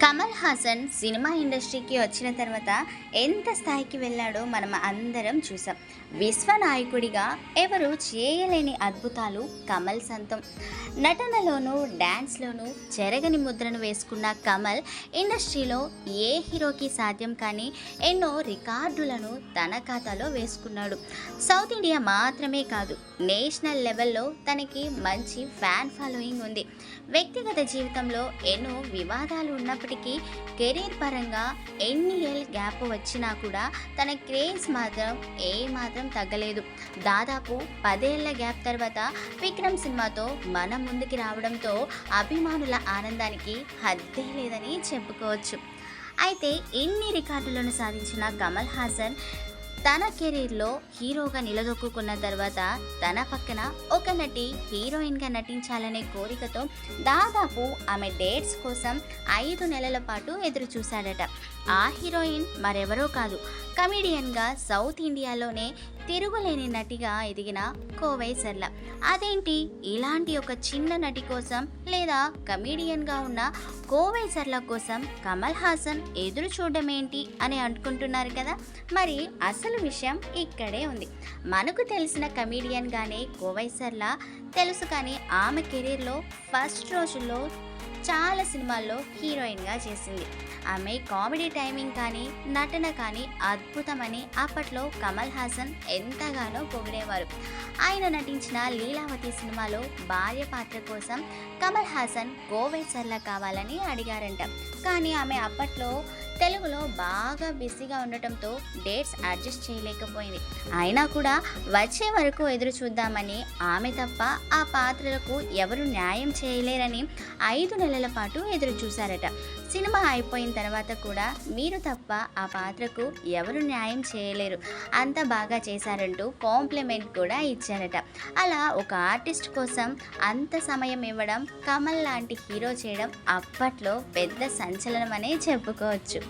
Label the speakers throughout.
Speaker 1: Kamal Haasan cinema ఇండస్ట్రీకి వచ్చిన తర్వాత ఎంత స్థాయికి వెళ్ళాడో మనం అందరం చూసాం. విశ్వనాయకుడిగా ఎవరు చేయలేని అద్భుతాలు కమల్ సొంతం. నటనలోనూ డ్యాన్స్లోనూ చెరగని ముద్రను వేసుకున్న కమల్ ఇండస్ట్రీలో ఏ హీరోకి సాధ్యం కానీ ఎన్నో రికార్డులను తన ఖాతాలో వేసుకున్నాడు. సౌత్ ఇండియా మాత్రమే కాదు, నేషనల్ లెవెల్లో తనకి మంచి ఫ్యాన్ ఫాలోయింగ్ ఉంది. వ్యక్తిగత జీవితంలో ఎన్నో వివాదాలు ఉన్నప్పటికీ కెరీర్ పరంగా ఎన్ని ఏళ్ళ గ్యాప్ వచ్చినా కూడా తన క్రేజ్ మాత్రం ఏమాత్రం తగ్గలేదు. దాదాపు 10 ఏళ్ల గ్యాప్ తర్వాత విక్రమ్ సినిమాతో మన ముందుకి రావడంతో అభిమానుల ఆనందానికి హద్దే లేదని చెప్పుకోవచ్చు. అయితే ఇన్ని రికార్డులను సాధించిన కమల్ హాసన్ తన కెరీర్లో హీరోగా నిలదొక్కున్న తర్వాత తన పక్కన ఒక నటి హీరోయిన్గా నటించాలనే కోరికతో దాదాపు ఆమె డేట్స్ కోసం 5 నెలల పాటు ఎదురు చూశాడట. ఆ హీరోయిన్ మరెవరో కాదు, కమెడియన్గా సౌత్ ఇండియాలోనే తిరుగులేని నటిగా ఎదిగిన కోవై సరళ. అదేంటి, ఇలాంటి ఒక చిన్న నటి కోసం లేదా కమెడియన్గా ఉన్న కోవై సరళ కోసం కమల్ హాసన్ ఎదురు చూడడం ఏంటి అని అనుకుంటున్నారు కదా. మరి అసలు విషయం ఇక్కడే ఉంది. మనకు తెలిసిన కమెడియన్గానే కోవై సరళ తెలుసు, కానీ ఆమె కెరీర్లో ఫస్ట్ రోజుల్లో చాలా సినిమాల్లో హీరోయిన్గా చేసింది. ఆమె కామెడీ టైమింగ్ కానీ నటన కానీ అద్భుతమని అప్పట్లో కమల్ హాసన్ ఎంతగానో పొగిడేవారు. ఆయన నటించిన లీలావతి సినిమాలో భార్య పాత్ర కోసం కమల్ హాసన్ కోవై సరళ కావాలని అడిగారంట. కానీ ఆమె అప్పట్లో తెలుగులో బాగా బిజీగా ఉండటంతో డేట్స్ అడ్జస్ట్ చేయలేకపోయింది. అయినా కూడా వచ్చే వరకు ఎదురు చూద్దామని ఆమె తప్ప ఆ పాత్రలకు ఎవరు న్యాయం చేయలేరని 5 నెలల పాటు ఎదురు చూశారట. సినిమా అయిపోయిన తర్వాత కూడా మీరు తప్ప ఆ పాత్రకు ఎవరు న్యాయం చేయలేరు, అంత బాగా చేశారంటూ కాంప్లిమెంట్ కూడా ఇచ్చారట. అలా ఒక ఆర్టిస్ట్ కోసం అంత సమయం ఇవ్వడం, కమల్ లాంటి హీరో చేయడం అప్పట్లో పెద్ద సంచలనం అనే చెప్పుకోవచ్చు.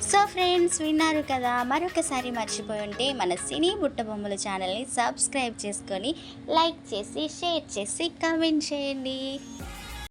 Speaker 1: సో ఫ్రెండ్స్, విన్నారు కదా. మరొకసారి మర్చిపోయి ఉంటే మన సినీ బుట్టబొమ్మల ఛానల్ని సబ్స్క్రైబ్ చేసుకొని లైక్ చేసి షేర్ చేసి కామెంట్ చేయండి.